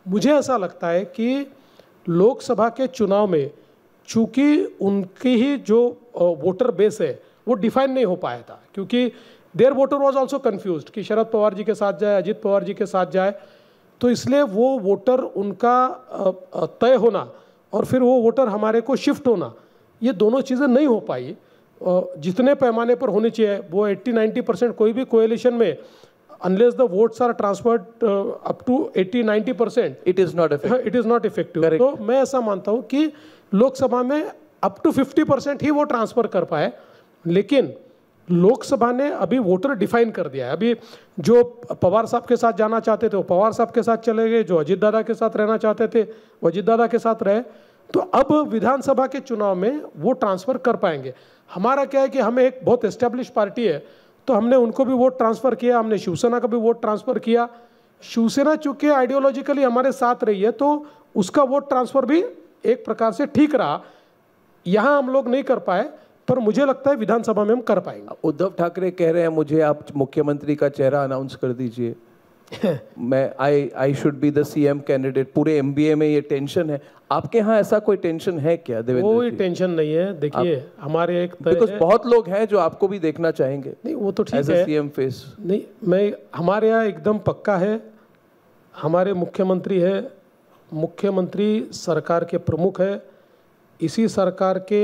मुझे ऐसा लगता है कि लोकसभा के चुनाव में चूंकि उनकी ही जो वोटर बेस है वो डिफाइन नहीं हो पाया था, क्योंकि their voter was also confused कि शरद पवार जी के साथ जाए, अजित पवार जी के साथ जाए, तो इसलिए वो वोटर उनका तय होना और फिर वो वोटर हमारे को शिफ्ट होना, ये दोनों चीज़ें नहीं हो पाई जितने पैमाने पर होनी चाहिए। वो 80-90% कोई भी कोएलिशन में unless the votes are transferred up to 80-90%, it is not effective. तो मैं ऐसा मानता हूँ कि लोकसभा में अप टू 50% ही वो ट्रांसफर कर पाए, लेकिन लोकसभा ने अभी वोटर डिफाइन कर दिया है। अभी जो पवार साहब के साथ जाना चाहते थे वो पवार साहब के साथ चले गए, जो अजित दादा के साथ रहना चाहते थे वो अजित दादा के साथ रहे। तो अब विधानसभा के चुनाव में वो ट्रांसफर कर पाएंगे। हमारा क्या है कि हमें एक बहुत एस्टेब्लिश पार्टी है, तो हमने उनको भी वोट ट्रांसफ़र किया, हमने शिवसेना का भी वोट ट्रांसफ़र किया। शिवसेना चूँकि आइडियोलॉजिकली हमारे साथ रही है तो उसका वोट ट्रांसफ़र भी एक प्रकार से ठीक रहा। यहाँ हम लोग नहीं कर पाए, पर मुझे लगता है विधानसभा में हम कर पाएंगे। उद्धव ठाकरे कह रहे हैं मुझे आप मुख्यमंत्री का चेहरा अनाउंस कर दीजिए, मैं I should be the CM candidate. पूरे एमबीए में ये टेंशन है, आपके यहाँ ऐसा कोई टेंशन है क्या देवेंद्र? कोई टेंशन नहीं है। देखिए हमारे एक बिकॉज़ बहुत लोग हैं जो आपको भी देखना चाहेंगे। नहीं वो तो ठीक है, सीएम फेस नहीं, मैं हमारे यहाँ एकदम पक्का है। हमारे मुख्यमंत्री है, मुख्यमंत्री सरकार के प्रमुख है, इसी सरकार के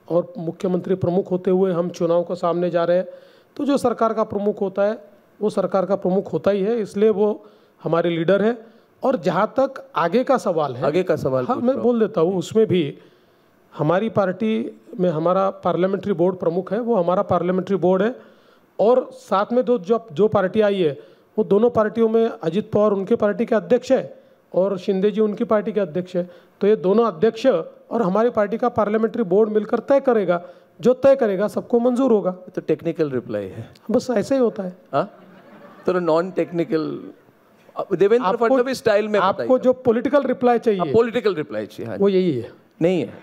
और मुख्यमंत्री प्रमुख होते हुए हम चुनाव को सामने जा रहे हैं। तो जो सरकार का प्रमुख होता है वो सरकार का प्रमुख होता ही है, इसलिए वो हमारे लीडर है। और जहाँ तक आगे का सवाल है, आगे का सवाल हाँ मैं बोल देता हूँ, उसमें भी हमारी पार्टी में हमारा पार्लियामेंट्री बोर्ड प्रमुख है, वो हमारा पार्लियामेंट्री बोर्ड है। और साथ में जो पार्टी आई है वो दोनों पार्टियों में अजित पवार उनकी पार्टी के अध्यक्ष है और शिंदे जी उनकी पार्टी के अध्यक्ष है। तो ये दोनों अध्यक्ष और हमारी पार्टी का पार्लियामेंट्री बोर्ड मिलकर तय करेगा, जो तय करेगा सबको मंजूर होगा। तो टेक्निकल रिप्लाई है, बस ऐसे ही होता है। हाँ तो non technical Devendra Fadnavis style में आपको जो पॉलिटिकल रिप्लाई चाहिए, पॉलिटिकल रिप्लाई चाहिए, हाँ वो यही है। नहीं है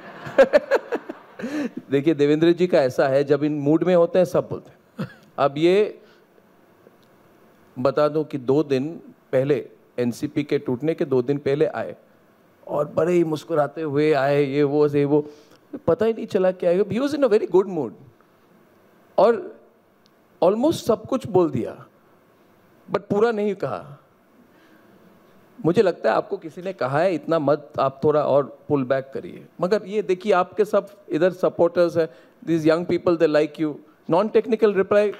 देखिए देवेंद्र जी का ऐसा है, जब इन मूड में होते हैं सब बोलते हैं। अब ये बता दूं कि 2 दिन पहले एनसीपी के टूटने के 2 दिन पहले आए और बड़े ही मुस्कुराते हुए आए, ये वो पता ही नहीं चला क्या है। He was in a very good mood और ऑलमोस्ट सब कुछ बोल दिया बट पूरा नहीं कहा। मुझे लगता है आपको किसी ने कहा है इतना मत, आप थोड़ा और पुल बैक करिए। मगर ये देखिए आपके सब इधर सपोर्टर्स है, this young people they like you. Non technical reply,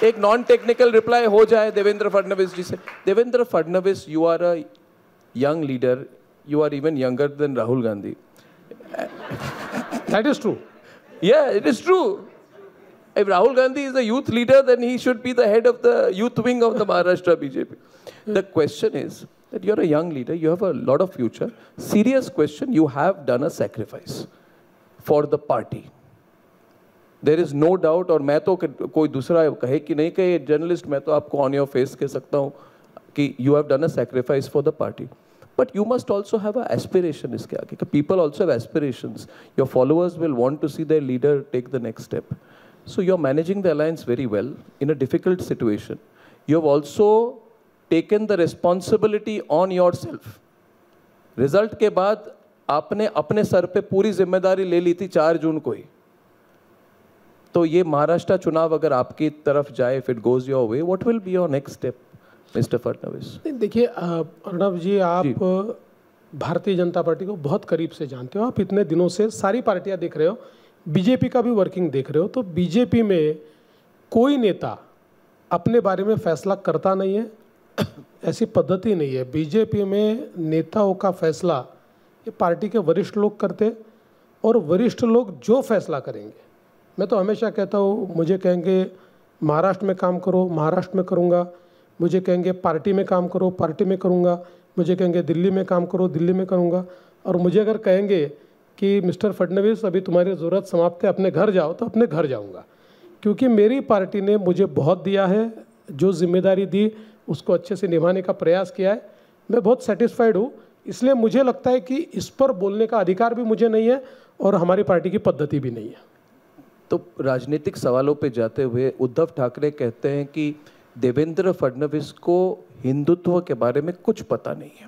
एक नॉन टेक्निकल रिप्लाई हो जाए देवेंद्र फडणवीस जी से। Devendra Fadnavis, you are a young leader, you are even younger than Rahul Gandhi. That is true. Yeah, it is true. If Rahul Gandhi is a youth leader, then he should be the head of the youth wing of the Maharashtra BJP. The question is that you're a young leader, you have a lot of future. Serious question, you have done a sacrifice for the party. There is no doubt, और मैं तो कोई दूसरा कहे कि नहीं कहे journalist, मैं तो आपको on your face कह सकता हूँ कि you have done a sacrifice for the party. But you must also have an aspiration इसके आगे. People also have aspirations. Your followers will want to see their leader take the next step. So you're managing the alliance very well in a difficult situation. You have also taken the responsibility on yourself. Result के बाद आपने अपने sir पे पूरी जिम्मेदारी ले ली थी 4 जून को ही। तो ये महाराष्ट्र चुनाव अगर आपकी तरफ जाए, if it goes your way, what will be your next step? Mister Fadnavis, देखिए अर्णव जी, आप भारतीय जनता पार्टी को बहुत करीब से जानते हो, आप इतने दिनों से सारी पार्टियां देख रहे हो, बीजेपी का भी वर्किंग देख रहे हो। तो बीजेपी में कोई नेता अपने बारे में फैसला करता नहीं है, ऐसी पद्धति नहीं है। बीजेपी में नेताओं का फैसला ये पार्टी के वरिष्ठ लोग करते, और वरिष्ठ लोग जो फैसला करेंगे, मैं तो हमेशा कहता हूँ, मुझे कहेंगे महाराष्ट्र में काम करो, महाराष्ट्र में करूँगा, मुझे कहेंगे पार्टी में काम करो, पार्टी में करूँगा, मुझे कहेंगे दिल्ली में काम करो, दिल्ली में करूँगा, और मुझे अगर कहेंगे कि मिस्टर फडणवीस अभी तुम्हारी ज़रूरत समाप्त है, अपने घर जाओ, तो अपने घर जाऊँगा। क्योंकि मेरी पार्टी ने मुझे बहुत दिया है, जो जिम्मेदारी दी उसको अच्छे से निभाने का प्रयास किया है, मैं बहुत सेटिस्फाइड हूँ। इसलिए मुझे लगता है कि इस पर बोलने का अधिकार भी मुझे नहीं है और हमारी पार्टी की पद्धति भी नहीं है। तो राजनीतिक सवालों पे जाते हुए उद्धव ठाकरे कहते हैं कि देवेंद्र फडणवीस को हिंदुत्व के बारे में कुछ पता नहीं है।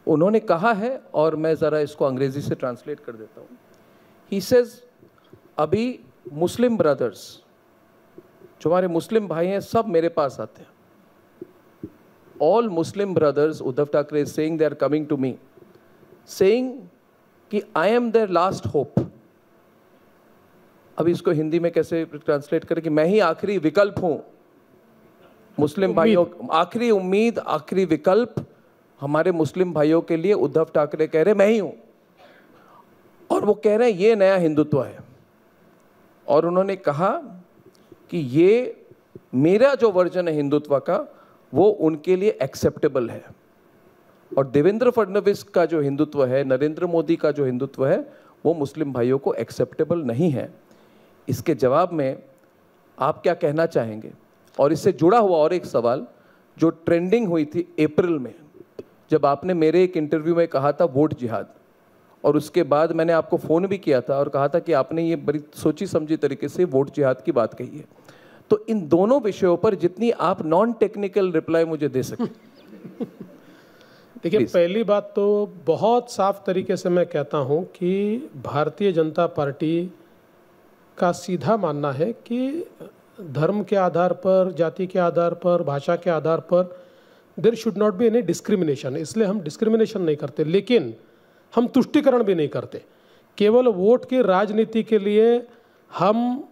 उन्होंने कहा है, और मैं ज़रा इसको अंग्रेज़ी से ट्रांसलेट कर देता हूँ. ही सेज अभी मुस्लिम ब्रदर्स, जो हमारे मुस्लिम भाई हैं, सब मेरे पास आते हैं. All Muslim brothers, Uddhav Thackeray is saying, they are coming to me saying कि I am their last hope. अभी इसको हिंदी में कैसे ट्रांसलेट करें कि मैं ही आखिरी विकल्प हूं. मुस्लिम भाइयों, आखिरी उम्मीद, आखिरी विकल्प हमारे मुस्लिम भाइयों के लिए उद्धव ठाकरे कह रहे मैं ही हूं. और वो कह रहे हैं ये नया हिंदुत्व है. और उन्होंने कहा कि ये मेरा जो वर्जन है हिंदुत्व का, वो उनके लिए एक्सेप्टेबल है. और देवेंद्र फडणवीस का जो हिंदुत्व है, नरेंद्र मोदी का जो हिंदुत्व है, वो मुस्लिम भाइयों को एक्सेप्टेबल नहीं है. इसके जवाब में आप क्या कहना चाहेंगे? और इससे जुड़ा हुआ और एक सवाल जो ट्रेंडिंग हुई थी अप्रैल में, जब आपने मेरे एक इंटरव्यू में कहा था वोट जिहाद, और उसके बाद मैंने आपको फ़ोन भी किया था और कहा था कि आपने ये बड़ी सोची समझी तरीके से वोट जिहाद की बात कही है. तो इन दोनों विषयों पर जितनी आप नॉन टेक्निकल रिप्लाई मुझे दे सकें. देखिए, पहली बात तो बहुत साफ तरीके से मैं कहता हूं कि भारतीय जनता पार्टी का सीधा मानना है कि धर्म के आधार पर, जाति के आधार पर, भाषा के आधार पर there should not be any discrimination. इसलिए हम डिस्क्रिमिनेशन नहीं करते, लेकिन हम तुष्टिकरण भी नहीं करते. केवल वोट की राजनीति के लिए हम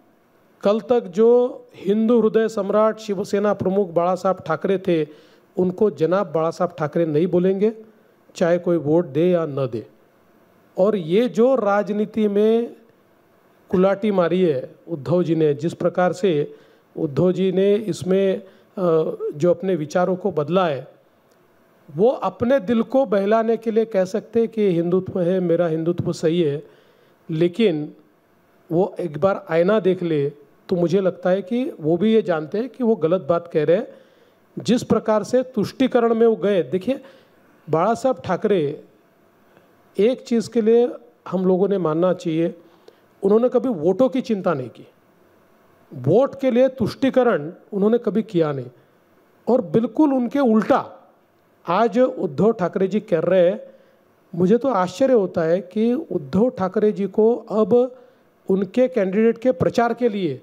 कल तक जो हिंदू हृदय सम्राट शिवसेना प्रमुख बाला साहब ठाकरे थे, उनको जनाब बाला साहब ठाकरे नहीं बोलेंगे, चाहे कोई वोट दे या न दे. और ये जो राजनीति में कुलाटी मारी है उद्धव जी ने, जिस प्रकार से उद्धव जी ने इसमें जो अपने विचारों को बदला है, वो अपने दिल को बहलाने के लिए कह सकते हैं कि हिंदुत्व है, मेरा हिंदुत्व सही है. लेकिन वो एक बार आईना देख ले तो मुझे लगता है कि वो भी ये जानते हैं कि वो गलत बात कह रहे हैं. जिस प्रकार से तुष्टिकरण में वो गए, देखिए बाला साहब ठाकरे, एक चीज़ के लिए हम लोगों ने मानना चाहिए, उन्होंने कभी वोटों की चिंता नहीं की. वोट के लिए तुष्टिकरण उन्होंने कभी किया नहीं. और बिल्कुल उनके उल्टा आज उद्धव ठाकरे जी कर रहे हैं. मुझे तो आश्चर्य होता है कि उद्धव ठाकरे जी को अब उनके कैंडिडेट के प्रचार के लिए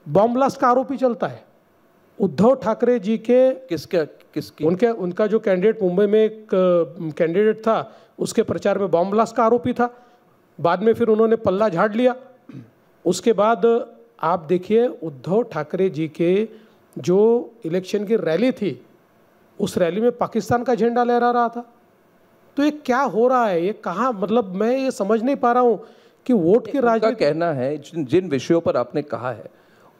बॉम्ब ब्लास्ट का आरोपी चलता है. उद्धव ठाकरे जी के किसकी उनका जो कैंडिडेट मुंबई में एक कैंडिडेट था, उसके प्रचार में बॉम्ब ब्लास्ट का आरोपी था. बाद में फिर उन्होंने पल्ला झाड़ लिया. उसके बाद आप देखिए उद्धव ठाकरे जी के जो इलेक्शन की रैली थी, उस रैली में पाकिस्तान का झंडा लहरा रहा था. तो ये क्या हो रहा है? ये कहाँ, मतलब मैं ये समझ नहीं पा रहा हूँ कि वोट की राजनीति. कहना है जिन विषयों पर आपने कहा है,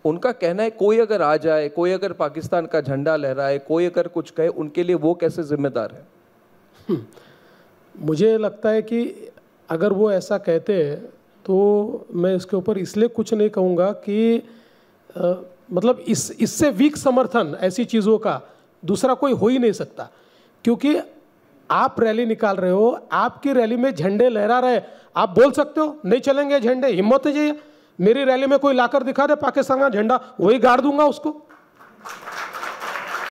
उनका कहना है कोई अगर आ जाए, कोई अगर पाकिस्तान का झंडा लहराए, कोई अगर कुछ कहे, उनके लिए वो कैसे जिम्मेदार है? मुझे लगता है कि अगर वो ऐसा कहते हैं तो मैं इसके ऊपर इसलिए कुछ नहीं कहूँगा कि मतलब इससे वीक समर्थन ऐसी चीज़ों का दूसरा कोई हो ही नहीं सकता. क्योंकि आप रैली निकाल रहे हो, आपकी रैली में झंडे लहरा रहे, आप बोल सकते हो नहीं चलेंगे झंडे, हिम्मत है, मेरी रैली में कोई लाकर दिखा दे पाकिस्तान का झंडा, वही गाड़ दूंगा उसको.